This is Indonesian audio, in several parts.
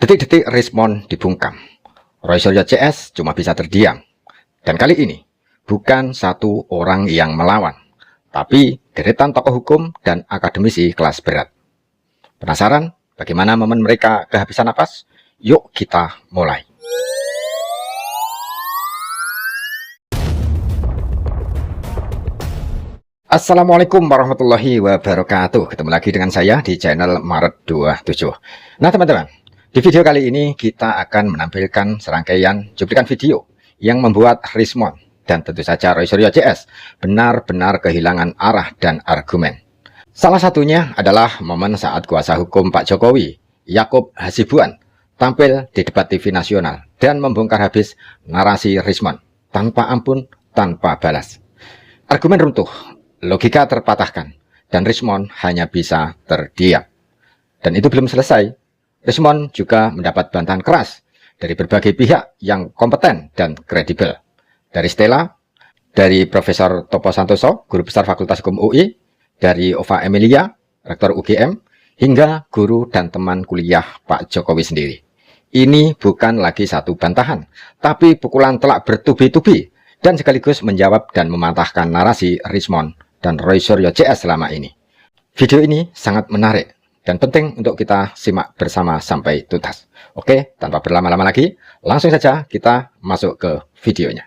Detik-detik Rismon dibungkam. Roy Suryo CS cuma bisa terdiam. Dan kali ini, bukan satu orang yang melawan, tapi deretan tokoh hukum dan akademisi kelas berat. Penasaran bagaimana momen mereka kehabisan napas? Yuk kita mulai. Assalamualaikum warahmatullahi wabarakatuh. Ketemu lagi dengan saya di channel Maret 27. Nah teman-teman, di video kali ini kita akan menampilkan serangkaian cuplikan video yang membuat Rismon dan tentu saja Roy Suryo CS benar-benar kehilangan arah dan argumen. Salah satunya adalah momen saat kuasa hukum Pak Jokowi, Yakub Hasibuan, tampil di debat TV nasional dan membongkar habis narasi Rismon tanpa ampun, tanpa balas. Argumen runtuh, logika terpatahkan, dan Rismon hanya bisa terdiam. Dan itu belum selesai. Rismon juga mendapat bantahan keras dari berbagai pihak yang kompeten dan kredibel. Dari Stella, dari Profesor Topo Santoso, Guru Besar Fakultas Hukum UI, dari Ova Emilia, Rektor UGM, hingga guru dan teman kuliah Pak Jokowi sendiri. Ini bukan lagi satu bantahan, tapi pukulan telak bertubi-tubi, dan sekaligus menjawab dan mematahkan narasi Rismon dan Roy Suryo CS selama ini. Video ini sangat menarik dan penting untuk kita simak bersama sampai tuntas. Oke, tanpa berlama-lama lagi, langsung saja kita masuk ke videonya.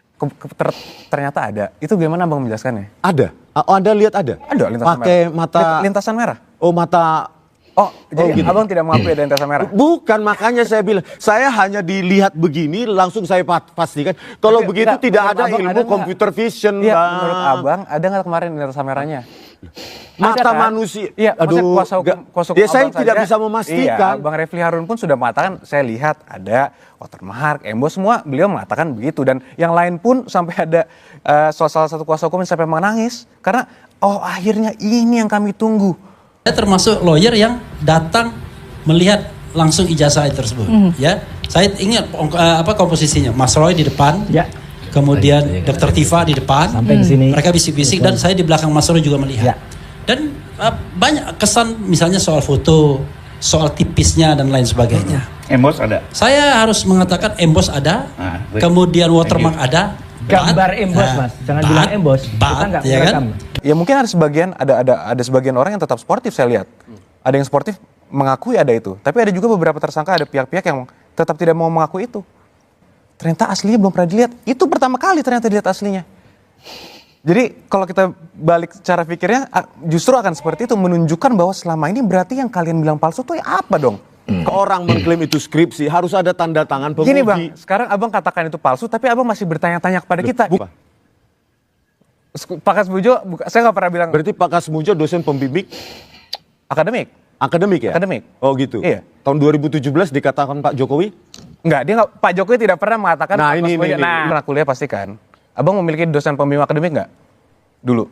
Ternyata ada. Itu gimana Bang menjelaskannya? Ada. Oh, Anda lihat ada? Ada lintasan pakai merah. mata Lintasan merah. Oh, mata. Oh, jadi gitu. Abang tidak mengakui ada lintasan merah? Bukan, makanya saya bilang, saya hanya dilihat begini langsung saya pastikan. Kalau Tapi, begitu enggak, tidak ada Abang ilmu ada computer vision, Iya, Bang. menurut Abang ada nggak kemarin lintasan merahnya? Mata Ada, kan? manusia. Iya, maksudnya kuasa hukum Ya, saya Abang tidak saja. bisa memastikan. Iya, Bang Refli Harun pun sudah mengatakan, saya lihat ada watermark, embos, semua beliau mengatakan begitu. Dan yang lain pun sampai ada salah satu kuasa hukum yang sampai menangis. Karena, oh akhirnya ini yang kami tunggu. Saya termasuk lawyer yang datang melihat langsung ijazah tersebut. Ya, saya ingat komposisinya. Mas Roy di depan, ya. Kemudian Dr. Tifa di depan, sampai sini. Mereka bisik-bisik dan saya di belakang Mas Roy juga melihat. Ya. Dan banyak kesan, misalnya soal foto, soal tipisnya dan lain sebagainya. Embos ada. Saya harus mengatakan embos ada, kemudian watermark ada. Gambar embos, Mas. Jangan bilang embos. Kita nggak ya kan? merekam. Ya mungkin ada sebagian orang yang tetap sportif, saya lihat. Ada yang sportif mengakui ada itu, tapi ada juga beberapa tersangka, ada pihak-pihak yang tetap tidak mau mengakui itu. Ternyata aslinya belum pernah dilihat. Itu pertama kali ternyata dilihat aslinya. Jadi kalau kita balik cara pikirnya, justru akan seperti itu, menunjukkan bahwa selama ini berarti yang kalian bilang palsu itu ya apa dong? Ke orang mengklaim itu skripsi harus ada tanda tangan penguji. Gini Bang, sekarang Abang katakan itu palsu, tapi Abang masih bertanya-tanya kepada kita. Pak Kasmujo, saya nggak pernah bilang. Berarti Pak Kasmujo dosen pembimbing Akademik. akademik ya? Akademik. Oh gitu. Iya. Tahun 2017 dikatakan Pak Jokowi? Enggak, Pak Jokowi tidak pernah mengatakan. Nah, Pak ini. Pernah kuliah pasti kan. Abang memiliki dosen pembimbing akademik nggak? Dulu.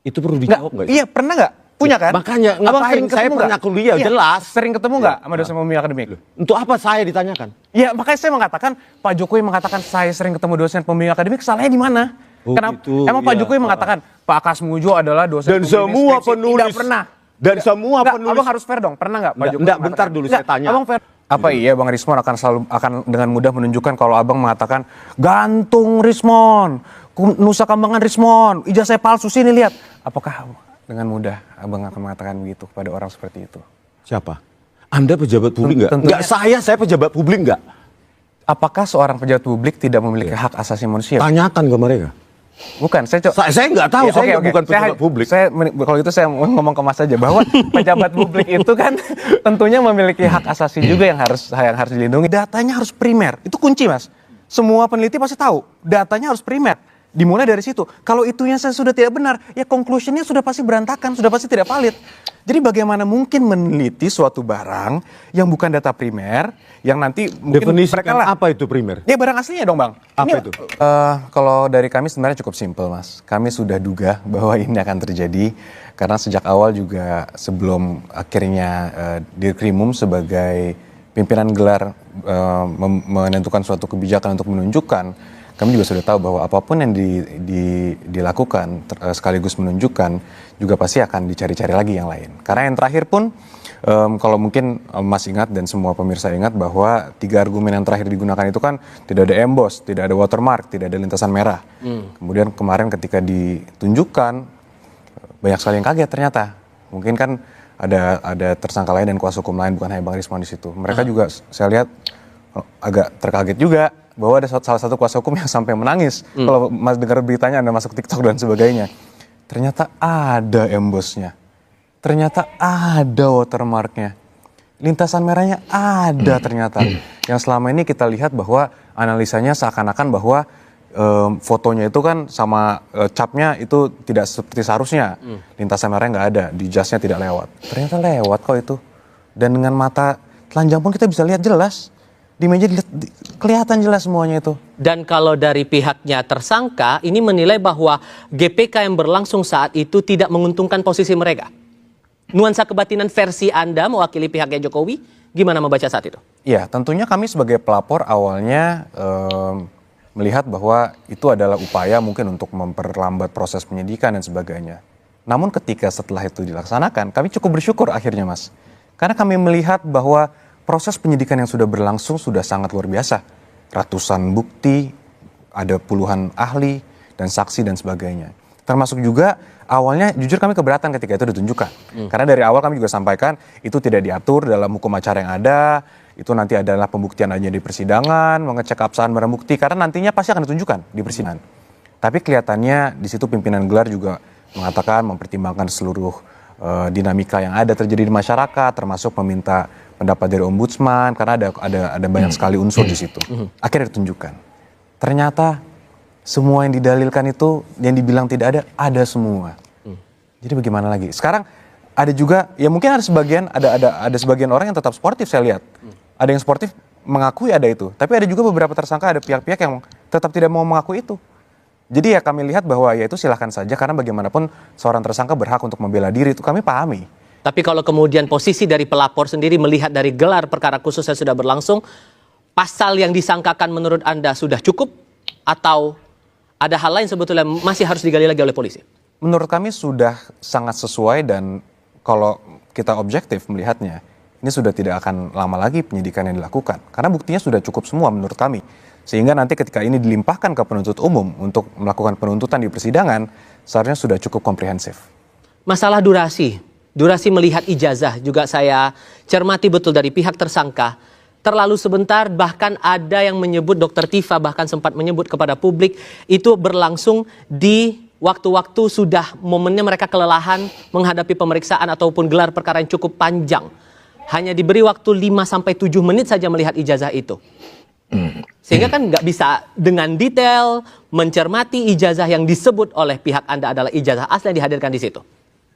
Itu perlu dijawab nggak? Iya, pernah nggak? Punya kan? Makanya Abang ngapain sering saya ketemu pernah nggak? kuliah, Iya, jelas. Sering ketemu nggak sama dosen pembimbing akademik? Untuk apa saya ditanyakan? Iya, makanya saya mengatakan Pak Jokowi mengatakan saya sering ketemu dosen pembimbing akademik, salahnya di mana? Oh, Kenapa? gitu, Emang Pak iya. Jokowi mengatakan Pak Kasmujo adalah dosen Dan pembimbing semua skripsi? penulis Tidak pernah. Dan semua Nggak, penulis. Abang harus fair dong. Pernah nggak Pak Jokowi? Enggak, mengatakan? bentar dulu saya tanya. Abang fair. Apa iya Bang Rismon akan dengan mudah menunjukkan kalau Abang mengatakan gantung Rismon, Nusa Kambangan Rismon, ijazah saya palsu sini lihat. Apakah dengan mudah Abang akan mengatakan begitu kepada orang seperti itu? Siapa? Anda pejabat publik nggak? Tentunya- Nggak, saya pejabat publik nggak? Apakah seorang pejabat publik tidak memiliki hak asasi manusia? Tanyakan ke mereka. Bukan, saya Saya nggak tahu, Ya, saya oke. bukan pejabat publik. Kalau itu saya ngomong ke Mas saja bahwa pejabat publik itu kan tentunya memiliki hak asasi juga yang harus dilindungi. Datanya harus primer, itu kunci Mas. Semua peneliti pasti tahu, datanya harus primer. Dimulai dari situ. Kalau itunya saya sudah tidak benar, ya conclusionnya sudah pasti berantakan, sudah pasti tidak valid. Jadi bagaimana mungkin meneliti suatu barang yang bukan data primer, yang nanti mungkin Definisikan mereka lah. apa itu primer? Ya barang aslinya dong Bang. Apa itu? Kalau dari kami sebenarnya cukup simpel Mas. Kami sudah duga bahwa ini akan terjadi karena sejak awal juga sebelum akhirnya Dirkrimum sebagai pimpinan gelar menentukan suatu kebijakan untuk menunjukkan, kami juga sudah tahu bahwa apapun yang dilakukan sekaligus menunjukkan juga pasti akan dicari-cari lagi yang lain. Karena yang terakhir pun Kalau mungkin Mas ingat dan semua pemirsa ingat bahwa 3 argumen yang terakhir digunakan itu kan tidak ada emboss, tidak ada watermark, tidak ada lintasan merah. Kemudian kemarin ketika ditunjukkan banyak sekali yang kaget ternyata. Mungkin kan ada tersangka lain dan kuasa hukum lain, bukan hanya Bang Risman di situ. Mereka juga saya lihat agak terkaget juga bahwa ada salah satu kuasa hukum yang sampai menangis. Kalau Mas dengar beritanya Anda masuk TikTok dan sebagainya. Ternyata ada embossnya. Ternyata ada watermarknya. Lintasan merahnya ada ternyata. Yang selama ini kita lihat bahwa analisanya seakan-akan bahwa fotonya itu kan sama capnya itu tidak seperti seharusnya. Lintasan merahnya nggak ada, di jasnya tidak lewat. Ternyata lewat kok itu. Dan dengan mata telanjang pun kita bisa lihat jelas. Di meja kelihatan jelas semuanya itu. Dan kalau dari pihaknya tersangka, ini menilai bahwa GPK yang berlangsung saat itu tidak menguntungkan posisi mereka. Nuansa kebatinan versi Anda mewakili pihaknya Jokowi, gimana membaca saat itu? Ya, tentunya kami sebagai pelapor awalnya melihat bahwa itu adalah upaya mungkin untuk memperlambat proses penyidikan dan sebagainya. Namun ketika setelah itu dilaksanakan, kami cukup bersyukur akhirnya, Mas. Karena kami melihat bahwa proses penyidikan yang sudah berlangsung sudah sangat luar biasa. Ratusan bukti, ada puluhan ahli dan saksi dan sebagainya. Termasuk juga awalnya jujur kami keberatan ketika itu ditunjukkan. Karena dari awal kami juga sampaikan itu tidak diatur dalam hukum acara yang ada. Itu nanti adalah pembuktian hanya di persidangan, mengecek keabsahan barang bukti. Karena nantinya pasti akan ditunjukkan di persidangan. Tapi kelihatannya di situ pimpinan gelar juga mengatakan mempertimbangkan seluruh dinamika yang ada terjadi di masyarakat, termasuk meminta pendapat dari ombudsman karena ada banyak sekali unsur di situ. Akhirnya ditunjukkan. Ternyata semua yang didalilkan itu yang dibilang tidak ada semua. Jadi bagaimana lagi? Sekarang ada juga ya mungkin ada sebagian orang yang tetap sportif saya lihat. Ada yang sportif mengakui ada itu, tapi ada juga beberapa tersangka, ada pihak-pihak yang tetap tidak mau mengakui itu. Jadi ya kami lihat bahwa ya itu silahkan saja karena bagaimanapun seorang tersangka berhak untuk membela diri, itu kami pahami. Tapi kalau kemudian posisi dari pelapor sendiri melihat dari gelar perkara khusus yang sudah berlangsung, pasal yang disangkakan menurut Anda sudah cukup atau ada hal lain sebetulnya masih harus digali lagi oleh polisi? Menurut kami sudah sangat sesuai dan kalau kita objektif melihatnya, ini sudah tidak akan lama lagi penyidikan yang dilakukan. Karena buktinya sudah cukup semua menurut kami. Sehingga nanti ketika ini dilimpahkan ke penuntut umum untuk melakukan penuntutan di persidangan, seharusnya sudah cukup komprehensif. Masalah durasi melihat ijazah juga saya cermati betul dari pihak tersangka. Terlalu sebentar, bahkan ada yang menyebut, Dr. Tifa bahkan sempat menyebut kepada publik, itu berlangsung di waktu-waktu sudah momennya mereka kelelahan menghadapi pemeriksaan ataupun gelar perkara yang cukup panjang. Hanya diberi waktu 5-7 menit saja melihat ijazah itu. Sehingga kan nggak bisa dengan detail mencermati ijazah yang disebut oleh pihak Anda adalah ijazah asli yang dihadirkan di situ.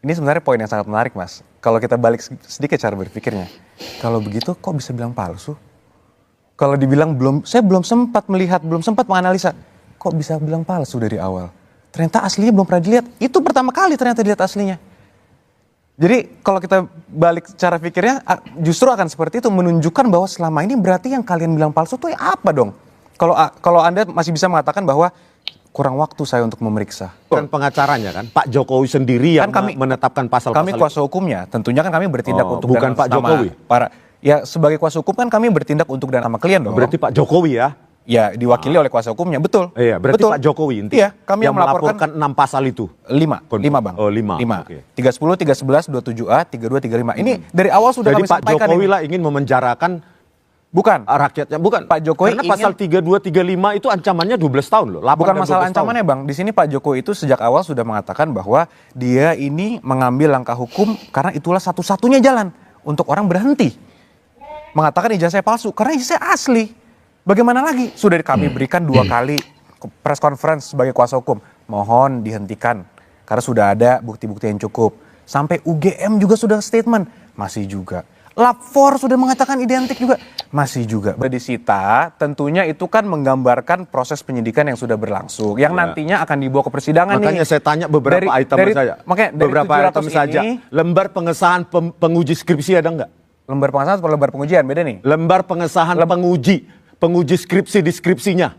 Ini sebenarnya poin yang sangat menarik, Mas. Kalau kita balik sedikit cara berpikirnya. Kalau begitu kok bisa bilang palsu? Kalau dibilang saya belum sempat melihat, belum sempat menganalisa. Kok bisa bilang palsu dari awal? Ternyata aslinya belum pernah dilihat. Itu pertama kali ternyata dilihat aslinya. Jadi kalau kita balik cara pikirnya justru akan seperti itu, menunjukkan bahwa selama ini berarti yang kalian bilang palsu tuh ya apa dong? Kalau Anda masih bisa mengatakan bahwa kurang waktu saya untuk memeriksa. Kan pengacaranya kan, Pak Jokowi sendiri yang Kan menetapkan pasal-pasal. Kami kuasa hukumnya, tentunya kan kami bertindak untuk bukan dan Pak Jokowi. Ya sebagai kuasa hukum kan kami bertindak untuk dan sama klien dong. Berarti Pak Jokowi ya? Ya diwakili oleh kuasa hukumnya, betul. Iya, berarti betul. Pak Jokowi Iya, kami yang melaporkan 6 pasal itu. 5 Bang. Oh, 5. 5. Oke. 310, 311, 27A, 32, 35. Ini dari awal sudah Jadi kami Pak sampaikan Jokowi ini. lah ingin memenjarakan Bukan. rakyatnya. Bukan. Pak Jokowi karena pasal 32, 35 itu ancamannya 12 tahun loh. 8 Bukan dan masalah 12 ancamannya Bang. Di sini Pak Jokowi itu sejak awal sudah mengatakan bahwa dia ini mengambil langkah hukum karena itulah satu-satunya jalan untuk orang berhenti mengatakan ijazah saya palsu karena ijazah saya asli. Bagaimana lagi? Sudah kami berikan 2 kali press conference sebagai kuasa hukum. Mohon dihentikan karena sudah ada bukti-bukti yang cukup. Sampai UGM juga sudah statement, masih juga. Lab4 sudah mengatakan identik juga, masih juga. Disita, tentunya itu kan menggambarkan proses penyidikan yang sudah berlangsung, yang nantinya akan dibawa ke persidangan. Makanya nih. saya tanya beberapa item saja. Makanya dari beberapa 700 item saja. ini, Lembar pengesahan penguji skripsi ada nggak? lembar pengesahan atau lembar pengujian, beda nih. Lembar pengesahan penguji skripsi deskripsinya.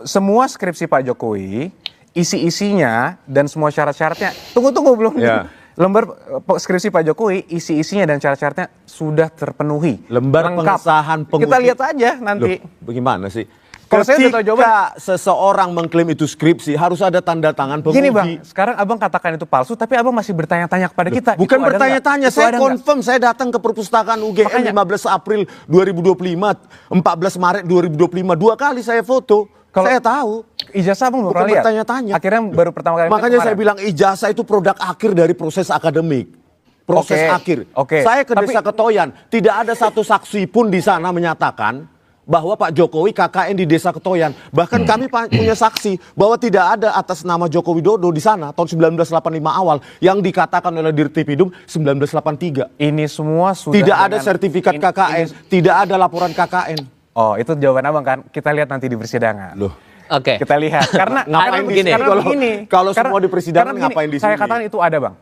Semua skripsi Pak Jokowi, isi-isinya dan semua syarat-syaratnya. Tunggu belum. Ya. Lembar skripsi Pak Jokowi, isi-isinya dan syarat-syaratnya sudah terpenuhi. Lembar Lengkap. pengesahan penguji. Kita lihat aja nanti. Loh, bagaimana sih? Kalau saya udah tahu Ketika seseorang mengklaim itu skripsi, harus ada tanda tangan penguji. Gini Bang, sekarang Abang katakan itu palsu, tapi Abang masih bertanya-tanya kepada kita. Bukan itu ada bertanya-tanya, nggak? Itu saya ada nggak? confirm, saya datang ke perpustakaan UGM Makanya. 15 April 2025, 14 Maret 2025, 2 kali saya foto. Saya tahu. Ijazah Abang Bukan baru lihat. bertanya-tanya. Akhirnya baru pertama kali. Makanya saya kemarin. bilang ijazah itu produk akhir dari proses akademik. Proses Oke, akhir. oke. Saya ke Tapi- Desa Ketoyan, tidak ada satu saksi pun di sana menyatakan bahwa Pak Jokowi KKN di Desa Ketoyan. Bahkan kami punya saksi bahwa tidak ada atas nama Joko Widodo di sana tahun 1985 awal yang dikatakan oleh Dirtipidum 1983. Ini semua sudah Tidak ada dengan- sertifikat ini- KKN, tidak ada laporan KKN. Oh, itu jawaban Abang kan? Kita lihat nanti di persidangan. Loh. Oke. Kita lihat karena Ngapain karena di begini, sini karena kalau- begini. kalau Karena- semua di persidangan karena begini, ngapain di Saya sini? katakan itu ada, Bang.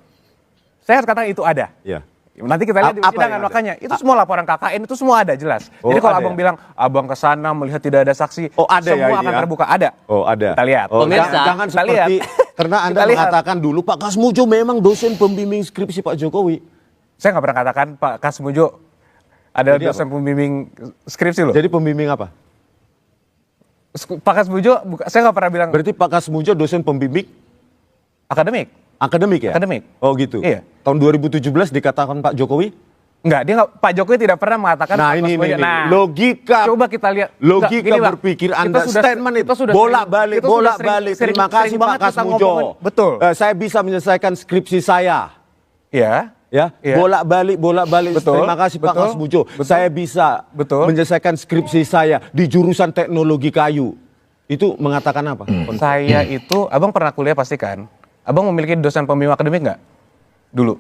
Saya harus katakan itu ada. Ya. Nanti kita lihat di Apa persidangan yang ada? makanya. Itu semua laporan KKN itu semua ada jelas. Oh, Jadi kalau ada Abang ya? bilang Abang ke sana melihat tidak ada saksi, Oh, ada ya semua ini akan ya? terbuka, ada. Oh, ada. Kita lihat. Oh, Pemirsa, jangan kita seperti lihat. karena Anda Kita lihat. mengatakan dulu Pak Kasmujo memang dosen pembimbing skripsi Pak Jokowi. Saya nggak pernah katakan Pak Kasmujo adalah Jadi apa? dosen pembimbing skripsi loh. Jadi pembimbing apa? Pak Kasmujo, saya nggak pernah bilang Berarti Pak Kasmujo dosen pembimbing akademik. akademik ya? Akademik. Oh gitu. Iya. Tahun 2017 dikatakan Pak Jokowi? Enggak, dia nggak. Pak Jokowi tidak pernah mengatakan. Nah Pak ini Kasmujo. logika. Coba kita lihat. Logika Enggak, gini, Bang. berpikir Kita Anda sudah- statement itu kita sudah bolak-balik, sering- kita sudah bolak-balik. sering- Terima kasih sering Pak banget kita Kasmujo. ngomongin. Betul. Saya bisa menyelesaikan skripsi saya. Ya. Ya, Iya. bolak-balik. Betul, Terima kasih Pak betul, Kasmujo. betul. Saya bisa Betul. menyelesaikan skripsi saya di jurusan teknologi kayu. Itu mengatakan apa? Saya itu, Abang pernah kuliah pasti kan? Abang memiliki dosen pembimbing akademik nggak? Dulu.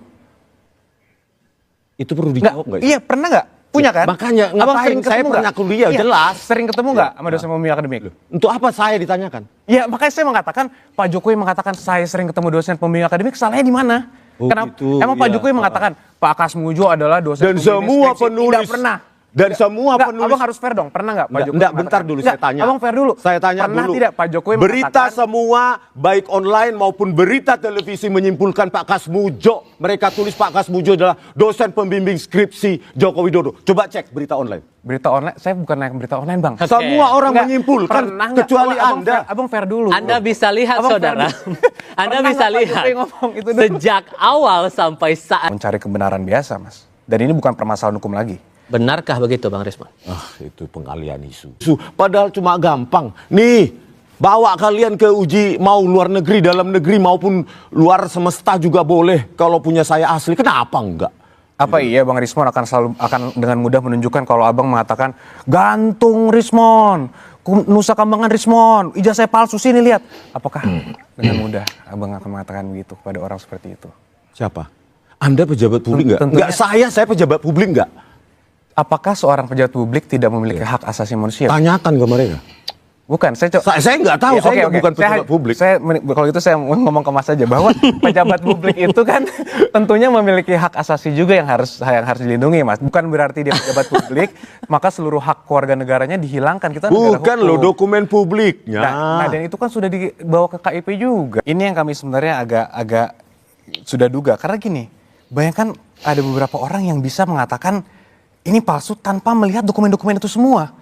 Itu perlu Nggak? dijawab nggak? Iya, pernah nggak? Punya kan? Makanya, Abang ngapain? sering Saya ketemu pernah nggak? kuliah, Iya, jelas. Sering ketemu nggak sama dosen pembimbing akademik? Untuk apa saya ditanyakan? Ya, makanya saya mengatakan Pak Jokowi mengatakan saya sering ketemu dosen pembimbing akademik, salahnya di mana? Oh, gitu, Emang Pak iya. Jokowi mengatakan Pak Kasmujo adalah dosen Dan pembimbing semua skripsi? penulis Tidak pernah. dan semua Nggak, penulis Abang harus fair dong. Pernah nggak Pak Jokowi? Enggak, mengatakan? bentar dulu Nggak, saya tanya. Abang fair dulu. Saya tanya Pernah dulu. tidak Pak Jokowi berita mengatakan semua baik online maupun berita televisi menyimpulkan Pak Kasmujo, mereka tulis Pak Kasmujo adalah dosen pembimbing skripsi Joko Widodo. Coba cek berita online. berita online? Saya bukan naik berita online, Bang. Oke. Semua orang Nggak, menyimpulkan pernah nggak? kecuali Abang Anda. fair- Abang fair dulu. Anda bisa lihat Abang fair saudara, dulu. Anda Pernah bisa nggak Pak lihat Jokowi ngomong itu dulu? sejak awal sampai saat. Mencari kebenaran biasa, Mas. Dan ini bukan permasalahan hukum lagi. Benarkah begitu Bang Risman? Itu pengalian isu. Padahal cuma gampang. Nih, bawa kalian ke uji mau luar negeri, dalam negeri maupun luar semesta juga boleh. Kalau punya saya asli, kenapa enggak? Apa iya Bang Rismon akan dengan mudah menunjukkan kalau Abang mengatakan gantung Rismon, Nusa Kambangan Rismon, ijazah saya palsu sini lihat. Apakah dengan mudah Abang akan mengatakan begitu kepada orang seperti itu? Siapa? Anda pejabat publik enggak? Tentunya. Enggak, saya pejabat publik enggak? Apakah seorang pejabat publik tidak memiliki hak asasi manusia? Tanyakan ke mereka. Bukan, saya Saya nggak tahu, Ya, saya oke. bukan pejabat publik. Kalau itu saya ngomong ke Mas saja bahwa pejabat publik itu kan tentunya memiliki hak asasi juga yang harus dilindungi, Mas. Bukan berarti dia pejabat publik maka seluruh hak keluarga negaranya dihilangkan. Kita negara Bukan hukum. loh dokumen publiknya. Nah, dan itu kan sudah dibawa ke KIP juga. Ini yang kami sebenarnya agak sudah duga karena gini, bayangkan ada beberapa orang yang bisa mengatakan ini palsu tanpa melihat dokumen-dokumen itu semua.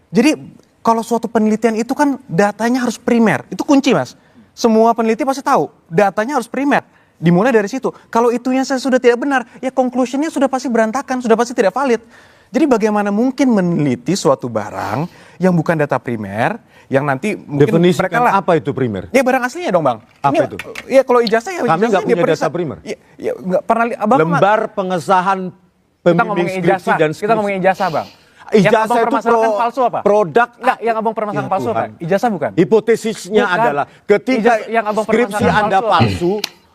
Jadi kalau suatu penelitian itu kan datanya harus primer. Itu kunci, Mas. Semua peneliti pasti tahu, datanya harus primer. Dimulai dari situ. Kalau itunya saya sudah tidak benar, ya conclusionnya sudah pasti berantakan, sudah pasti tidak valid. Jadi bagaimana mungkin meneliti suatu barang yang bukan data primer, yang nanti mungkin mereka Definisikan lah. apa itu primer? Ya barang aslinya dong, Bang. Apa Ini, itu? Ya kalau ijazah ya Kami nggak ijazahnya punya diperiksa. data primer. Ya nggak pernah Abang Lembar pengesahan kita pembimbing ngomongin skripsi ijazah. dan Kita skripsi. ngomongin ijazah, Bang. Ijazah yang Abang itu permasalahkan palsu apa? Produk. Enggak, yang Abang permasalahkan Ya palsu apa? Tuhan. Ijazah bukan? Hipotesisnya Bukan. adalah ketika Yang Abang skripsi permasalahkan Anda palsu. palsu,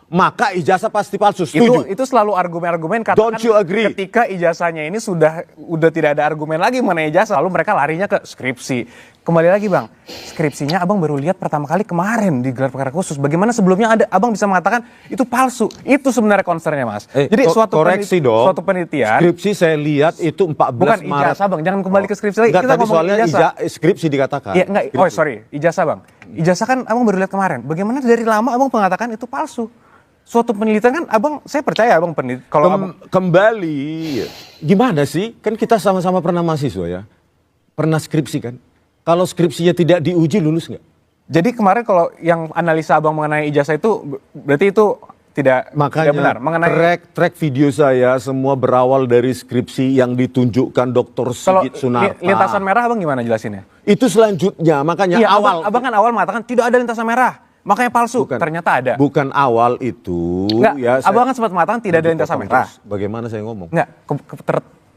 maka ijazah pasti palsu. Setuju? Itu selalu argumen-argumen katakan Don't you agree? ketika ijazahnya ini sudah tidak ada argumen lagi mengenai ijazah, lalu mereka larinya ke skripsi. Kembali lagi, Bang, skripsinya Abang baru lihat pertama kali kemarin di gelar perkara khusus. Bagaimana sebelumnya Abang bisa mengatakan itu palsu? Itu sebenarnya concernnya, Mas. Jadi koreksi dong. suatu penelitian. Skripsi saya lihat itu 14 Bukan Maret. ijazah, Bang. Jangan kembali ke skripsi lagi. Enggak, Kita tadi ngomongin soalnya ijazah. skripsi dikatakan. Iya, enggak. Oh, Skripsi. sorry. Ijazah, Bang. Ijazah kan Abang baru lihat kemarin. Bagaimana dari lama Abang mengatakan itu palsu? suatu penelitian kan abang, saya percaya abang peneliti. Kalau abang, Kembali, gimana sih? Kan kita sama-sama pernah mahasiswa ya. Pernah skripsi kan? Kalau skripsinya tidak diuji, lulus nggak? jadi kemarin kalau yang analisa abang mengenai ijazah itu berarti itu tidak benar. Makanya track video saya semua berawal dari skripsi yang ditunjukkan Dr. Kalau Sigit Sunarta. lintasan merah abang gimana jelasinnya? Itu selanjutnya, makanya Iya, awal. abang kan awal mengatakan tidak ada lintasan merah, makanya palsu. Ternyata ada. Bukan awal itu. Enggak, Ya, abang kan sempat mengatakan tidak ada lintasan merah. Bagaimana saya ngomong? Enggak,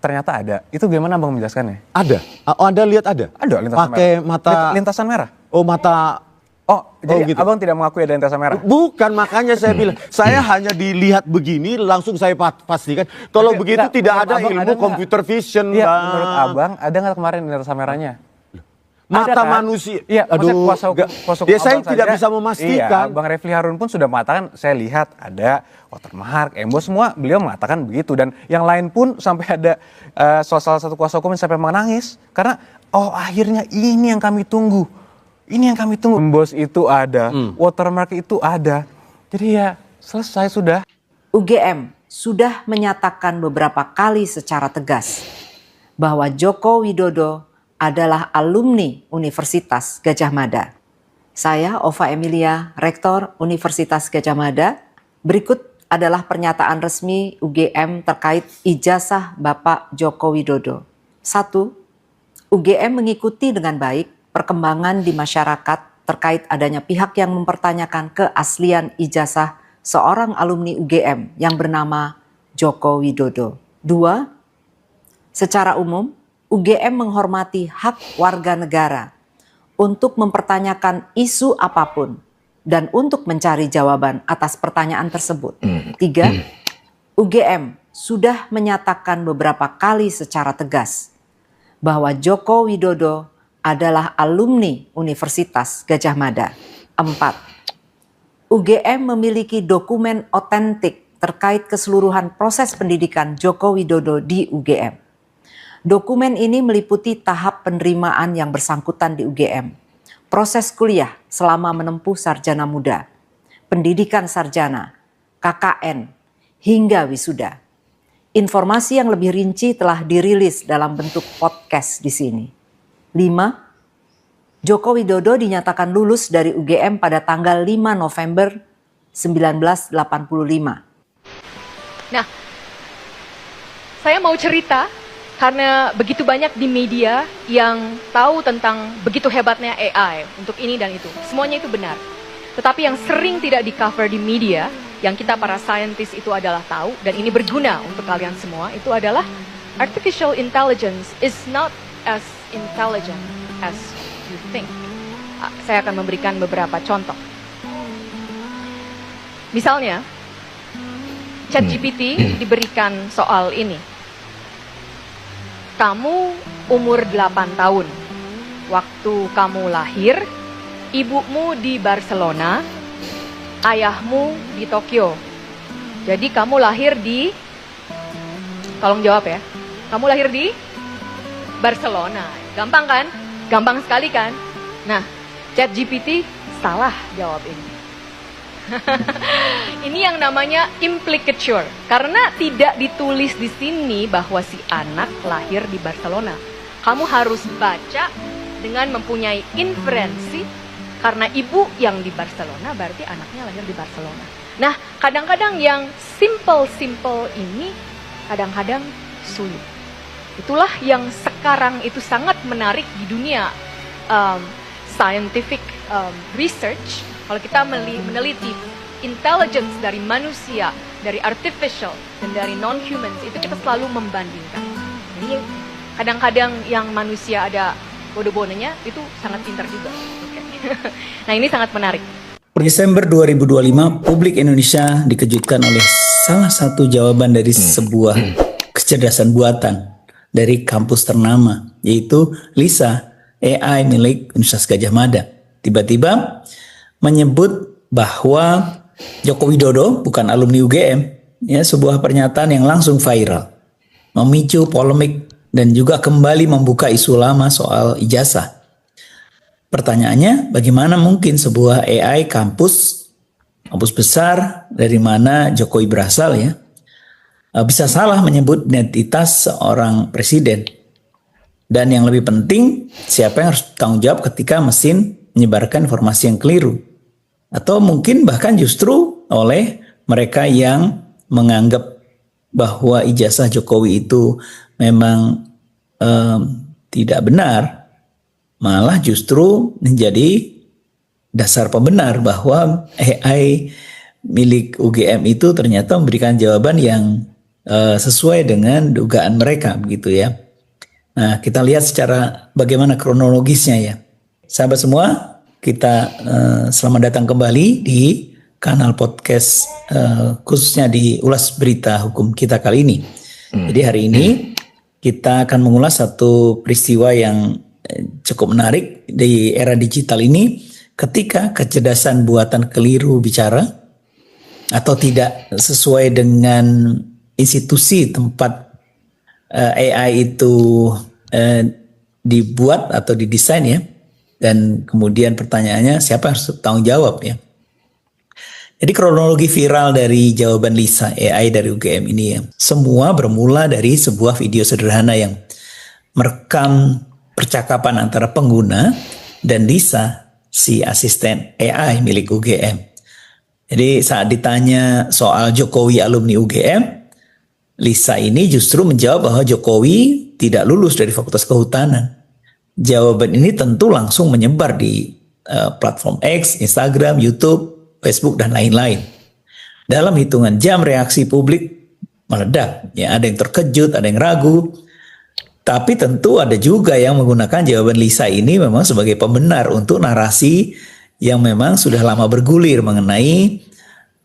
ternyata ada. Itu gimana abang menjelaskannya? Ada. Oh, Anda lihat ada? Ada lintasan Pakai merah. mata. Lintasan merah. Oh, mata. Oh, jadi gitu. abang tidak mengakui ada lintasan merah? Bukan, makanya saya bilang, saya hanya dilihat begini langsung saya pastikan. Kalau Tapi, begitu enggak, tidak menurut ada abang ilmu ada nggak? computer vision, Iya, Bang. menurut abang ada nggak kemarin lintasan merahnya? Mata Ada kan? manusia. Iya, maksudnya kuasa enggak. hukum Ya saya abang tidak saja. bisa memastikan. Iya, Bang Refli Harun pun sudah mengatakan, saya lihat ada watermark, emboss, semua beliau mengatakan begitu. Dan yang lain pun sampai ada salah satu kuasa hukum yang sampai menangis. Karena, oh akhirnya ini yang kami tunggu. Ini yang kami tunggu. Emboss itu ada, watermark itu ada. Jadi ya selesai sudah. UGM sudah menyatakan beberapa kali secara tegas bahwa Joko Widodo adalah alumni Universitas Gadjah Mada. Saya, Ova Emilia, Rektor Universitas Gadjah Mada. Berikut adalah pernyataan resmi UGM terkait ijazah Bapak Joko Widodo. 1. UGM mengikuti dengan baik perkembangan di masyarakat terkait adanya pihak yang mempertanyakan keaslian ijazah seorang alumni UGM yang bernama Joko Widodo. 2. Secara umum, UGM menghormati hak warga negara untuk mempertanyakan isu apapun dan untuk mencari jawaban atas pertanyaan tersebut. 3. UGM sudah menyatakan beberapa kali secara tegas bahwa Joko Widodo adalah alumni Universitas Gadjah Mada. 4. UGM memiliki dokumen otentik terkait keseluruhan proses pendidikan Joko Widodo di UGM. Dokumen ini meliputi tahap penerimaan yang bersangkutan di UGM, proses kuliah selama menempuh sarjana muda, pendidikan sarjana, KKN, hingga wisuda. Informasi yang lebih rinci telah dirilis dalam bentuk podcast di sini. 5. Joko Widodo dinyatakan lulus dari UGM pada tanggal 5 November 1985. Nah, saya mau cerita karena begitu banyak di media yang tahu tentang begitu hebatnya AI untuk ini dan itu. Semuanya itu benar. Tetapi yang sering tidak di-cover di media, yang kita para scientist itu adalah tahu, dan ini berguna untuk kalian semua, itu adalah artificial intelligence is not as intelligent as you think. Saya akan memberikan beberapa contoh. Misalnya, ChatGPT diberikan soal ini. Kamu umur 8 tahun. Waktu kamu lahir, ibumu di Barcelona, ayahmu di Tokyo. Jadi kamu lahir di, tolong jawab ya, kamu lahir di Barcelona. Gampang kan? Gampang sekali kan? Nah, ChatGPT salah jawab ini. Ini yang namanya implicature, karena tidak ditulis di sini bahwa si anak lahir di Barcelona. Kamu harus baca dengan mempunyai inferensi, karena ibu yang di Barcelona berarti anaknya lahir di Barcelona. Nah, kadang-kadang yang simple ini kadang-kadang sulit. Itulah yang sekarang itu sangat menarik di dunia scientific research. Kalau kita meneliti intelligence dari manusia, dari artificial, dan dari non-humans, itu kita selalu membandingkan. Jadi kadang-kadang yang manusia ada bodoh-bodohnya, itu sangat pintar juga. Okay. Nah, ini sangat menarik. Desember 2025, publik Indonesia dikejutkan oleh salah satu jawaban dari sebuah kecerdasan buatan dari kampus ternama, yaitu LISA, AI milik Universitas Gadjah Mada. Tiba-tiba menyebut bahwa Joko Widodo bukan alumni UGM, ya, sebuah pernyataan yang langsung viral, memicu polemik dan juga kembali membuka isu lama soal ijazah. Pertanyaannya, bagaimana mungkin sebuah AI kampus kampus besar dari mana Jokowi berasal ya, bisa salah menyebut identitas seorang presiden. Dan yang lebih penting, siapa yang harus bertanggung jawab ketika mesin menyebarkan informasi yang keliru. Atau mungkin bahkan justru oleh mereka yang menganggap bahwa ijazah Jokowi itu memang tidak benar, malah justru menjadi dasar pembenar bahwa AI milik UGM itu ternyata memberikan jawaban yang sesuai dengan dugaan mereka, begitu ya. Nah, kita lihat secara bagaimana kronologisnya ya. Sahabat semua, kita selamat datang kembali di kanal podcast khususnya di Ulas Berita Hukum kita kali ini. Jadi hari ini kita akan mengulas satu peristiwa yang cukup menarik di era digital ini, ketika kecerdasan buatan keliru bicara atau tidak sesuai dengan institusi tempat AI itu dibuat atau didesain ya, dan kemudian pertanyaannya siapa yang harus bertanggung jawab ya. Jadi kronologi viral dari jawaban Lisa AI dari UGM ini ya, semua bermula dari sebuah video sederhana yang merekam percakapan antara pengguna dan Lisa, si asisten AI milik UGM. Jadi saat ditanya soal Jokowi alumni UGM, Lisa ini justru menjawab bahwa Jokowi tidak lulus dari Fakultas Kehutanan. Jawaban ini tentu langsung menyebar di platform X, Instagram, YouTube, Facebook, dan lain-lain. Dalam hitungan jam reaksi publik meledak. Ya, ada yang terkejut, ada yang ragu. Tapi tentu ada juga yang menggunakan jawaban Lisa ini memang sebagai pembenar untuk narasi yang memang sudah lama bergulir mengenai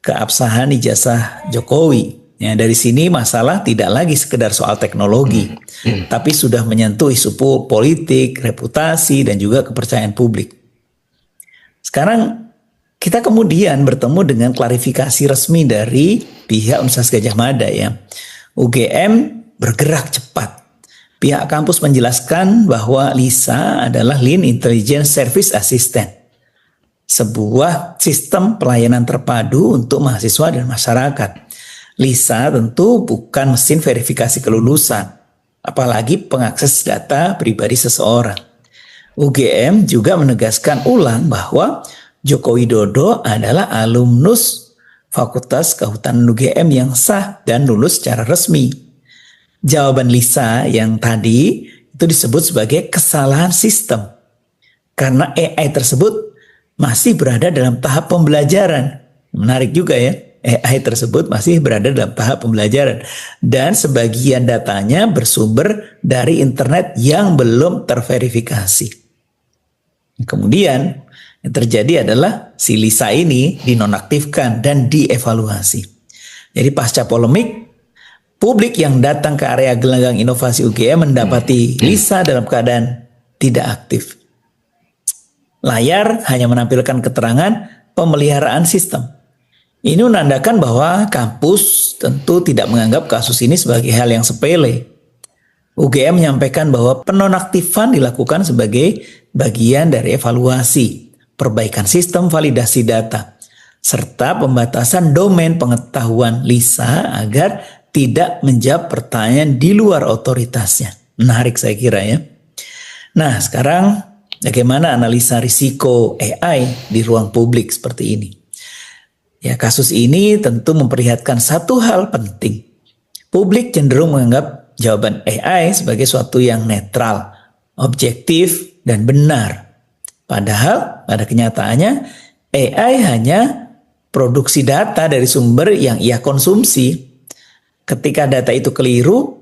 keabsahan ijazah Jokowi. Ya, dari sini masalah tidak lagi sekedar soal teknologi, tapi sudah menyentuh isu politik, reputasi, dan juga kepercayaan publik. Sekarang kita kemudian bertemu dengan klarifikasi resmi dari pihak Universitas Gadjah Mada ya. UGM bergerak cepat. Pihak kampus menjelaskan bahwa Lisa adalah Lean Intelligence Service Assistant, sebuah sistem pelayanan terpadu untuk mahasiswa dan masyarakat. Lisa tentu bukan mesin verifikasi kelulusan, apalagi pengakses data pribadi seseorang. UGM juga menegaskan ulang bahwa Joko Widodo adalah alumnus Fakultas Kehutanan UGM yang sah dan lulus secara resmi. Jawaban Lisa yang tadi itu disebut sebagai kesalahan sistem, karena AI tersebut masih berada dalam tahap pembelajaran. Menarik juga ya. AI tersebut masih berada dalam tahap pembelajaran dan sebagian datanya bersumber dari internet yang belum terverifikasi. Kemudian yang terjadi adalah si Lisa ini dinonaktifkan dan dievaluasi. Jadi pasca polemik, publik yang datang ke area gelanggang inovasi UGM mendapati Lisa dalam keadaan tidak aktif. Layar hanya menampilkan keterangan pemeliharaan sistem. Ini menandakan bahwa kampus tentu tidak menganggap kasus ini sebagai hal yang sepele. UGM menyampaikan bahwa penonaktifan dilakukan sebagai bagian dari evaluasi, perbaikan sistem validasi data, serta pembatasan domain pengetahuan Lisa agar tidak menjawab pertanyaan di luar otoritasnya. Menarik saya kira ya. Nah sekarang bagaimana analisa risiko AI di ruang publik seperti ini? Ya, kasus ini tentu memperlihatkan satu hal penting. Publik cenderung menganggap jawaban AI sebagai suatu yang netral, objektif, dan benar. Padahal pada kenyataannya AI hanya produksi data dari sumber yang ia konsumsi. Ketika data itu keliru,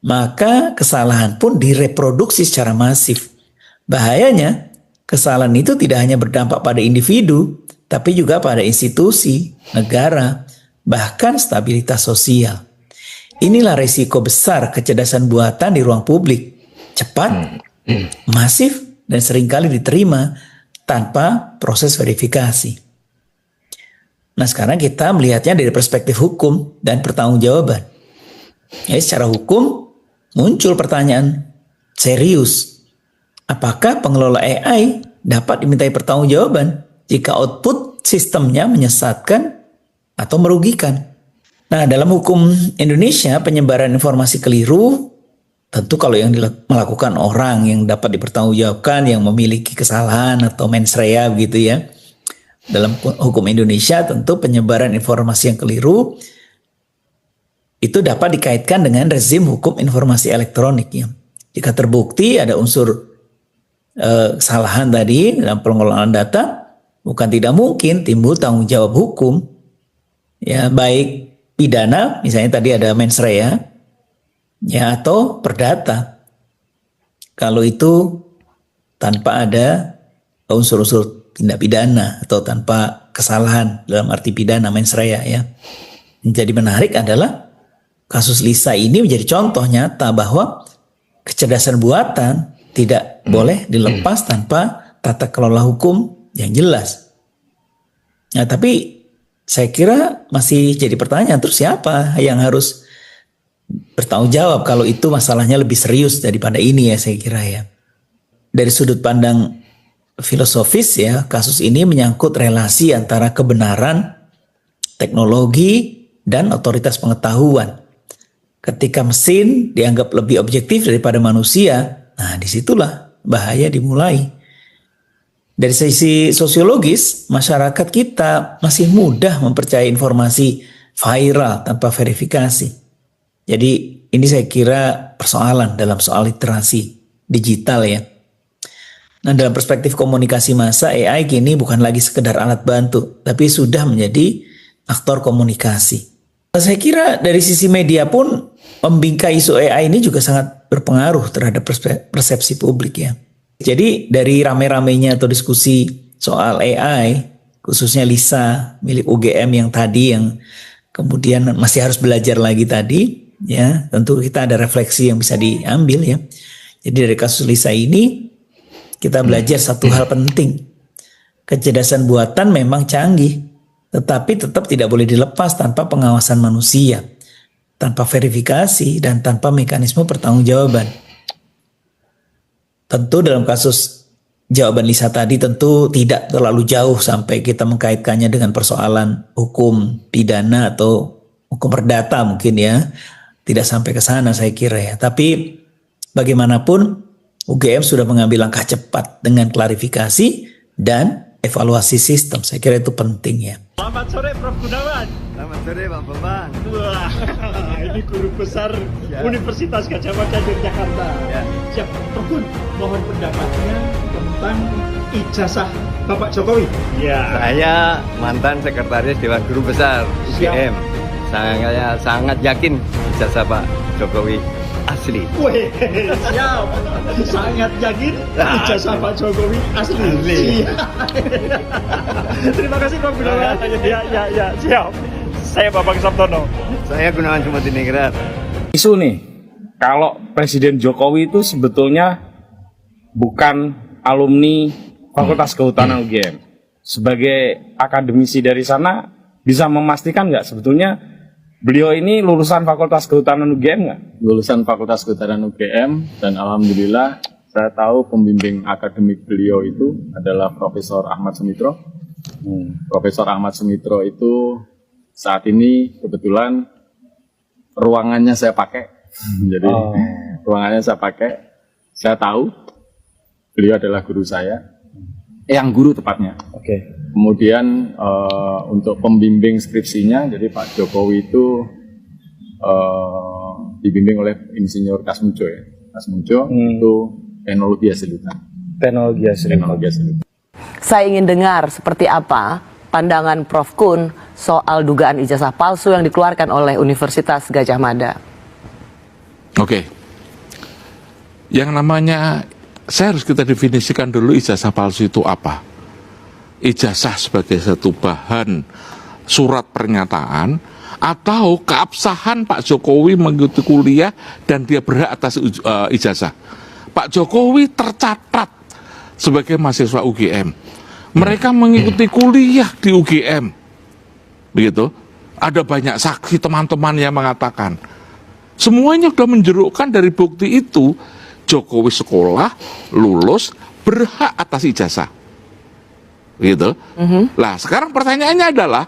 maka kesalahan pun direproduksi secara masif. Bahayanya, kesalahan itu tidak hanya berdampak pada individu, tapi juga pada institusi, negara, bahkan stabilitas sosial. Inilah risiko besar kecerdasan buatan di ruang publik. Cepat, masif, dan seringkali diterima tanpa proses verifikasi. Nah sekarang kita melihatnya dari perspektif hukum dan pertanggungjawaban. Ya, secara hukum muncul pertanyaan serius. Apakah pengelola AI dapat dimintai pertanggungjawaban jika output sistemnya menyesatkan atau merugikan. Nah, dalam hukum Indonesia, penyebaran informasi keliru tentu kalau yang melakukan orang yang dapat dipertanggungjawabkan, yang memiliki kesalahan atau mens rea gitu ya. Dalam hukum Indonesia tentu penyebaran informasi yang keliru itu dapat dikaitkan dengan rezim hukum informasi elektronik ya. Jika terbukti ada unsur kesalahan tadi dalam pengelolaan data, bukan tidak mungkin timbul tanggung jawab hukum ya, baik pidana, misalnya tadi ada mens rea, ya, atau perdata. Kalau itu tanpa ada unsur-unsur tindak pidana atau tanpa kesalahan dalam arti pidana mens rea ya. Jadi menarik adalah kasus Lisa ini menjadi contoh nyata bahwa kecerdasan buatan tidak boleh dilepas tanpa tata kelola hukum yang jelas. Nah, tapi saya kira masih jadi pertanyaan, terus siapa yang harus bertanggung jawab kalau itu masalahnya lebih serius daripada ini ya, saya kira ya. Dari sudut pandang filosofis ya, kasus ini menyangkut relasi antara kebenaran, teknologi, dan otoritas pengetahuan. Ketika mesin dianggap lebih objektif daripada manusia, nah disitulah bahaya dimulai. Dari sisi sosiologis, masyarakat kita masih mudah mempercayai informasi viral tanpa verifikasi. Jadi ini saya kira persoalan dalam soal literasi digital ya. Nah, dalam perspektif komunikasi massa, AI kini bukan lagi sekedar alat bantu, tapi sudah menjadi aktor komunikasi. Saya kira dari sisi media pun membingkai isu AI ini juga sangat berpengaruh terhadap persepsi publik ya. Jadi dari rame-ramenya atau diskusi soal AI, khususnya Lisa milik UGM yang tadi yang kemudian masih harus belajar lagi tadi, ya tentu kita ada refleksi yang bisa diambil ya. Jadi dari kasus Lisa ini kita belajar satu hal penting. Kecerdasan buatan memang canggih, tetapi tetap tidak boleh dilepas tanpa pengawasan manusia, tanpa verifikasi dan tanpa mekanisme pertanggungjawaban. Tentu dalam kasus jawaban Lisa tadi tentu tidak terlalu jauh sampai kita mengkaitkannya dengan persoalan hukum pidana atau hukum perdata mungkin ya. Tidak sampai ke sana saya kira ya. Tapi bagaimanapun UGM sudah mengambil langkah cepat dengan klarifikasi dan evaluasi sistem. Saya kira itu penting ya. Selamat sore Prof Gunawan. Selamat sore Pak Bambang. Wah, ini guru besar ya. Universitas Gadjah Mada Yogyakarta. Ya. Siap, Prof Gun, mohon pendapatnya tentang ijazah Bapak Jokowi. Ya. Saya mantan sekretaris Dewan Guru Besar UGM. Saya sangat yakin ijazah Pak Jokowi asli. Wih, siap. Sangat yakin ijazah Pak Jokowi asli. Terima kasih Prof Gunawan. Ya, siap. Saya Bapak Sabtono. Saya Gunawan Sumatiningrat. Isu nih, kalau Presiden Jokowi itu sebetulnya bukan alumni Fakultas Kehutanan UGM. Sebagai akademisi dari sana, bisa memastikan nggak sebetulnya beliau ini lulusan Fakultas Kehutanan UGM nggak? Lulusan Fakultas Kehutanan UGM, dan alhamdulillah saya tahu pembimbing akademik beliau itu adalah Profesor Ahmad Sumitro. Profesor Ahmad Sumitro itu saat ini kebetulan ruangannya saya pakai. Jadi ruangannya saya pakai. Saya tahu beliau adalah guru saya. Yang guru tepatnya. Oke. Kemudian untuk pembimbing skripsinya, jadi Pak Jokowi itu dibimbing oleh Insinyur Kasmujo ya. Kasmujo itu teknologi hasil hutan. Teknologi hasil hutan. Saya ingin dengar seperti apa pandangan Prof Kun soal dugaan ijazah palsu yang dikeluarkan oleh Universitas Gadjah Mada. Oke. Yang namanya, saya harus kita definisikan dulu ijazah palsu itu apa. Ijazah sebagai satu bahan surat pernyataan atau keabsahan Pak Jokowi mengikuti kuliah dan dia berhak atas ijazah. Pak Jokowi tercatat sebagai mahasiswa UGM. Mereka mengikuti kuliah di UGM. Begitu. Ada banyak saksi teman-teman yang mengatakan. Semuanya sudah menjerukkan dari bukti itu. Jokowi sekolah, lulus, berhak atas ijazah. gitu. Lah sekarang pertanyaannya adalah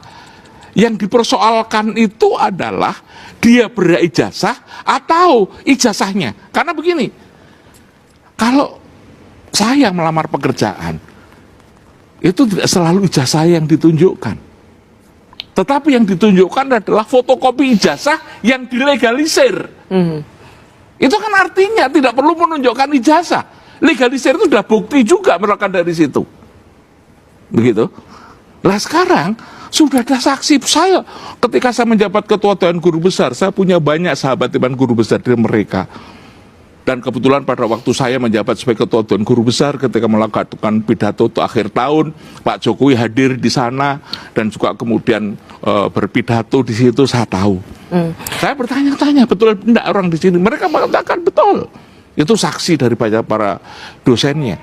yang dipersoalkan itu adalah dia berijazah atau ijazahnya. Karena begini, kalau saya melamar pekerjaan itu tidak selalu ijazah yang ditunjukkan, tetapi yang ditunjukkan adalah fotokopi ijazah yang dilegalisir. Itu kan artinya tidak perlu menunjukkan ijazah. Legalisir itu sudah bukti juga melakukan dari situ. Begitu. Nah sekarang sudah ada saksi. Saya ketika saya menjabat ketua Dewan Guru Besar, saya punya banyak sahabat Dewan Guru Besar dari mereka. Dan kebetulan pada waktu saya menjabat sebagai ketua Dewan Guru Besar, ketika melakukan pidato untuk akhir tahun, Pak Jokowi hadir di sana dan juga kemudian berpidato di situ, saya tahu. Saya bertanya-tanya, betul tidak orang di sini? Mereka mengatakan betul. Itu saksi dari banyak para dosennya.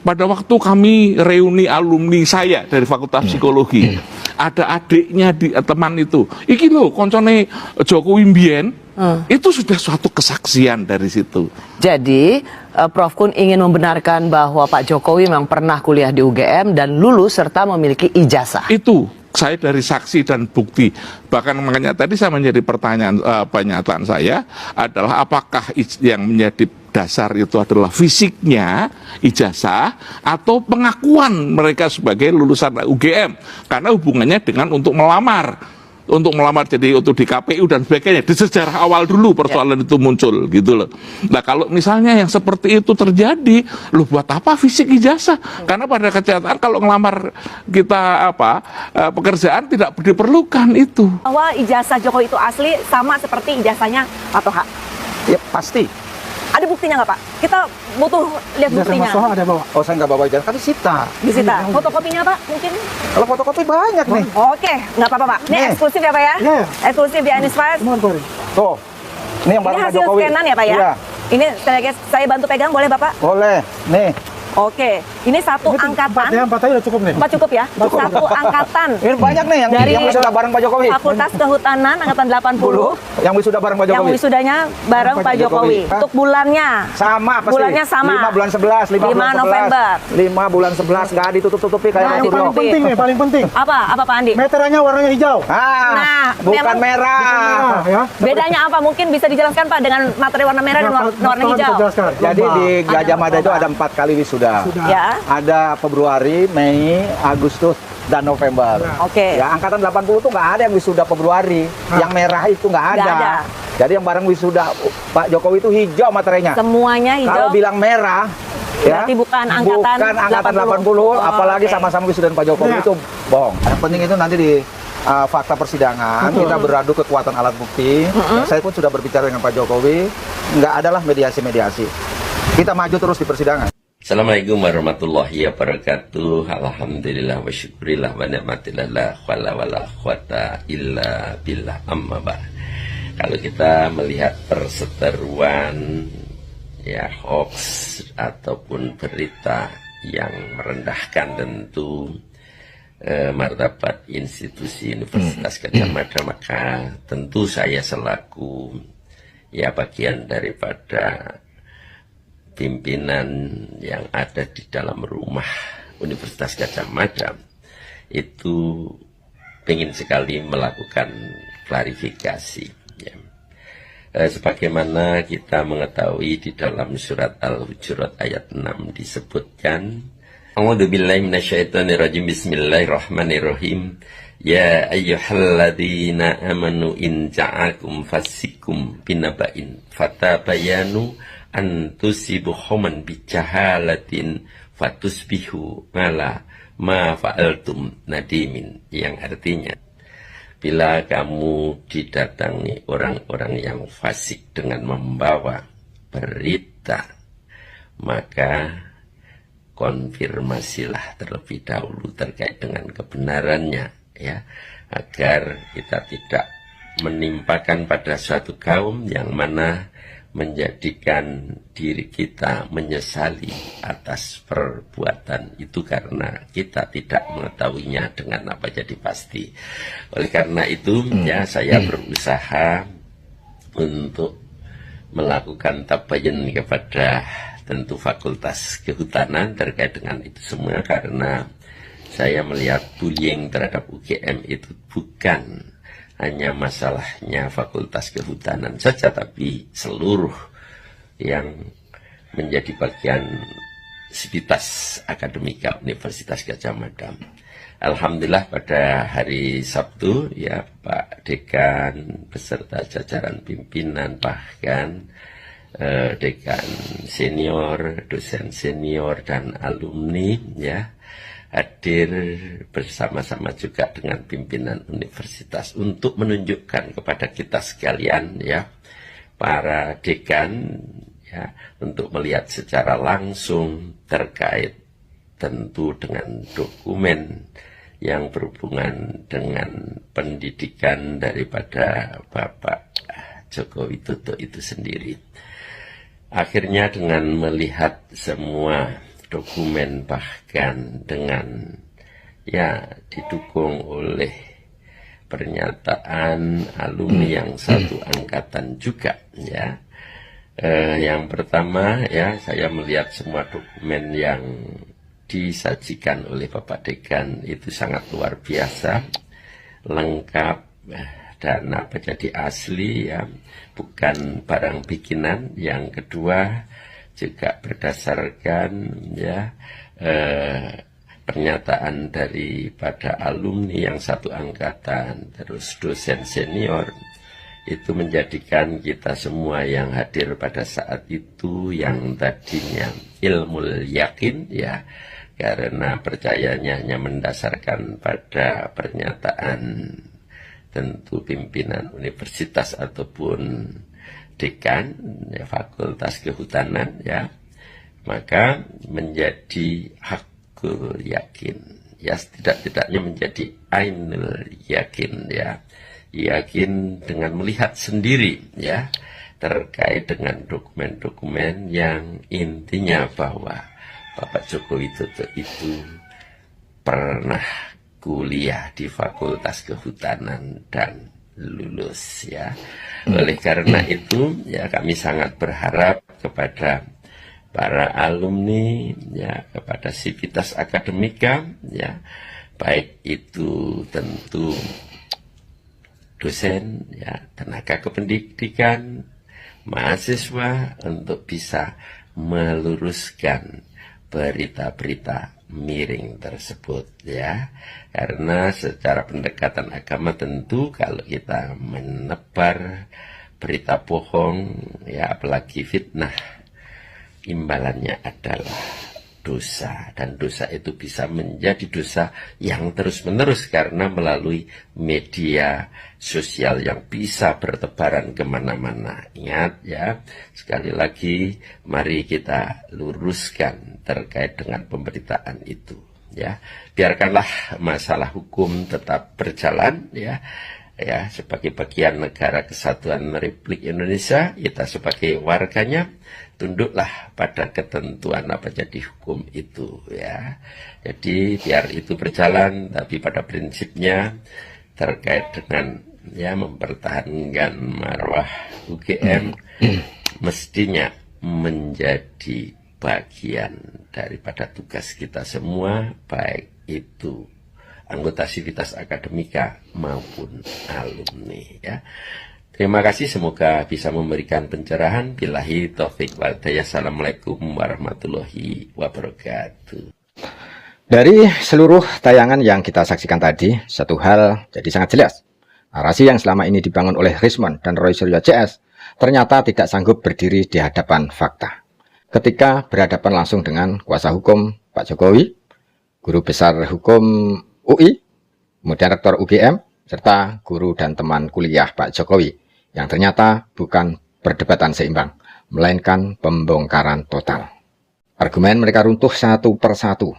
Pada waktu kami reuni alumni saya dari Fakultas Psikologi, ada adiknya di teman itu, iki lho koncone Jokowi mbien, itu sudah suatu kesaksian dari situ. Jadi Prof Kun ingin membenarkan bahwa Pak Jokowi memang pernah kuliah di UGM dan lulus serta memiliki ijazah. Itu saya dari saksi dan bukti. Bahkan makanya tadi saya menjadi pertanyaan, pernyataan saya adalah apakah yang menjadi dasar itu adalah fisiknya ijazah atau pengakuan mereka sebagai lulusan UGM, karena hubungannya dengan untuk melamar jadi untuk di KPU dan sebagainya. Di sejarah awal dulu persoalan itu muncul gitu loh. Nah kalau misalnya yang seperti itu terjadi, lu buat apa fisik ijazah? Karena pada kenyataan kalau ngelamar kita pekerjaan tidak diperlukan itu. Bahwa ijazah Jokowi itu asli sama seperti ijazahnya Pak Toha? Ya pasti. Ada buktinya nggak Pak? Kita butuh lihat buktinya. Ijazah Mas Toha ada bawa? Oh saya nggak bawa ijazah, kan disita. Disita. Fotokopinya Pak mungkin? Kalau fotokopi banyak nih. Oke, nggak apa-apa Pak. Ini eksklusif ya Pak ya? Eksklusif di Anies Files. Tuh, ini yang barang Pak hasil Jokowi. scanan ya Pak ya? Iya. Ini saya bantu pegang boleh Bapak? Boleh, nih. Oke, ini satu angkatan. Empat aja udah cukup nih. Empat cukup ya? Cukup. Satu angkatan. Ini banyak nih dari yang wisuda bareng Pak Jokowi. Fakultas Kehutanan angkatan 80. Yang wisuda bareng Pak Jokowi. Yang wisudanya bareng Pak Jokowi. Untuk bulannya. Sama pasti. Bulannya sama. 5 bulan 11, 5 bulan 11. November. 5 bulan 11 nggak ditutup-tutupi kayak Nah, Mas Suryo. paling penting nih, paling penting. Apa Pak Andi? Meterannya warnanya hijau. Nah, bukan memang merah. ya. Bedanya apa? Mungkin bisa dijelaskan Pak dengan materi warna merah dan warna hijau. Jadi di Gajah Mada itu ada 4 kali wisuda. Ya. Ada Februari, Mei, Agustus, dan November. Oke. Ya, angkatan 80 tuh nggak ada yang wisuda Februari. Yang merah itu nggak ada. Jadi yang bareng wisuda Pak Jokowi itu hijau materinya. Semuanya hijau. Kalau bilang merah, berarti bukan angkatan 80, apalagi sama-sama wisuda Pak Jokowi itu bohong. Yang penting itu nanti di fakta persidangan kita beradu kekuatan alat bukti. Saya pun sudah berbicara dengan Pak Jokowi, nggak adalah mediasi-mediasi. Kita maju terus di persidangan. Assalamualaikum warahmatullahi wabarakatuh. Alhamdulillah wa syukurillah wa ni'matillah wala quwata illa billah amma ba'd. Kalau kita melihat perseteruan ya hoax ataupun berita yang merendahkan tentu martabat institusi Universitas Gadjah Mada, maka tentu saya selaku ya bagian daripada pimpinan yang ada di dalam rumah Universitas Gadjah Mada itu ingin sekali melakukan klarifikasi ya. Sebagaimana kita mengetahui di dalam surat Al-Hujurat ayat 6 disebutkan, A'udzubillahi minasyaitonirrajim, bismillahirrahmanirrahim, ya ayyuhalladzina amanu in ja'akum fasikum binaba'in fatabayanu antusibu khoman bijahalatin fatusbihu mala ma fa'altum nadimin, yang artinya bila kamu didatangi orang-orang yang fasik dengan membawa berita, maka konfirmasilah terlebih dahulu terkait dengan kebenarannya ya, agar kita tidak menimpakan pada suatu kaum yang mana menjadikan diri kita menyesali atas perbuatan itu karena kita tidak mengetahuinya dengan apa jadi pasti. Oleh karena itu ya saya berusaha untuk melakukan tabayun kepada tentu Fakultas Kehutanan terkait dengan itu semua, karena saya melihat bullying terhadap UGM itu bukan hanya masalahnya Fakultas Kehutanan saja, tapi seluruh yang menjadi bagian Sivitas Akademika Universitas Gadjah Mada. Alhamdulillah pada hari Sabtu ya Pak Dekan beserta jajaran pimpinan, bahkan dekan senior, dosen senior dan alumni ya hadir bersama-sama juga dengan pimpinan universitas untuk menunjukkan kepada kita sekalian ya, para dekan ya, untuk melihat secara langsung terkait tentu dengan dokumen yang berhubungan dengan pendidikan daripada Bapak Joko Widodo itu sendiri. Akhirnya dengan melihat semua dokumen, bahkan dengan ya didukung oleh pernyataan alumni yang satu angkatan juga ya. Yang pertama ya, saya melihat semua dokumen yang disajikan oleh Bapak Dekan itu sangat luar biasa, lengkap dan apa jadi asli ya, bukan barang bikinan. Yang kedua juga berdasarkan ya pernyataan daripada alumni yang satu angkatan, terus dosen senior, itu menjadikan kita semua yang hadir pada saat itu yang tadinya ilmu yakin ya, karena percayanya hanya mendasarkan pada pernyataan tentu pimpinan universitas ataupun dekan ya, Fakultas Kehutanan ya, maka menjadi hakul yakin ya, tidak-tidaknya menjadi ainul yakin ya, yakin dengan melihat sendiri ya terkait dengan dokumen-dokumen yang intinya bahwa Bapak Joko Widodo itu pernah kuliah di Fakultas Kehutanan dan lulus ya. Oleh karena itu ya kami sangat berharap kepada para alumni ya, kepada Sivitas Akademika ya, baik itu tentu dosen ya, tenaga kependidikan, mahasiswa, untuk bisa meluruskan berita-berita miring tersebut ya, karena secara pendekatan agama tentu kalau kita menebar berita bohong ya, apalagi fitnah, imbalannya adalah dosa, dan dosa itu bisa menjadi dosa yang terus-menerus karena melalui media sosial yang bisa bertebaran kemana-mana. Ingat ya, sekali lagi mari kita luruskan terkait dengan pemberitaan itu ya. Biarkanlah masalah hukum tetap berjalan ya, ya sebagai bagian negara kesatuan Republik Indonesia, kita sebagai warganya tunduklah pada ketentuan apa jadi hukum itu ya. Jadi biar itu berjalan, tapi pada prinsipnya terkait dengan ya mempertahankan marwah UGM mestinya menjadi bagian daripada tugas kita semua, baik itu anggota Sivitas Akademika maupun alumni ya. Terima kasih, semoga bisa memberikan pencerahan. Billahi taufik wal hidayah. Assalamualaikum warahmatullahi wabarakatuh. Dari seluruh tayangan yang kita saksikan tadi, satu hal jadi sangat jelas. Narasi yang selama ini dibangun oleh Rismond dan Roy Suryo CS ternyata tidak sanggup berdiri di hadapan fakta. Ketika berhadapan langsung dengan kuasa hukum Pak Jokowi, guru besar hukum UI, kemudian rektor UGM, serta guru dan teman kuliah Pak Jokowi, yang ternyata bukan perdebatan seimbang, melainkan pembongkaran total. Argumen mereka runtuh satu persatu,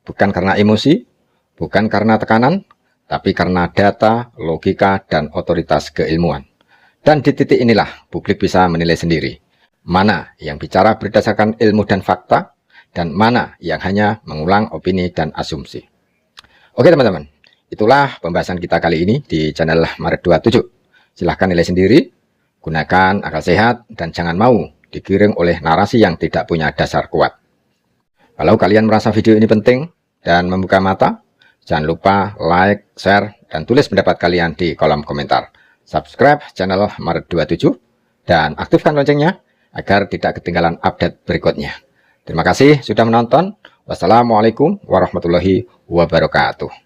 bukan karena emosi, bukan karena tekanan, tapi karena data, logika, dan otoritas keilmuan. Dan di titik inilah publik bisa menilai sendiri, mana yang bicara berdasarkan ilmu dan fakta, dan mana yang hanya mengulang opini dan asumsi. Oke teman-teman, itulah pembahasan kita kali ini di channel Maret 27. Silahkan nilai sendiri, gunakan akal sehat, dan jangan mau digiring oleh narasi yang tidak punya dasar kuat. Kalau kalian merasa video ini penting dan membuka mata, Jangan lupa like, share, dan tulis pendapat kalian di kolom komentar. Subscribe channel Maret 27 dan aktifkan loncengnya agar tidak ketinggalan update berikutnya. Terima kasih sudah menonton. Wassalamualaikum warahmatullahi wabarakatuh.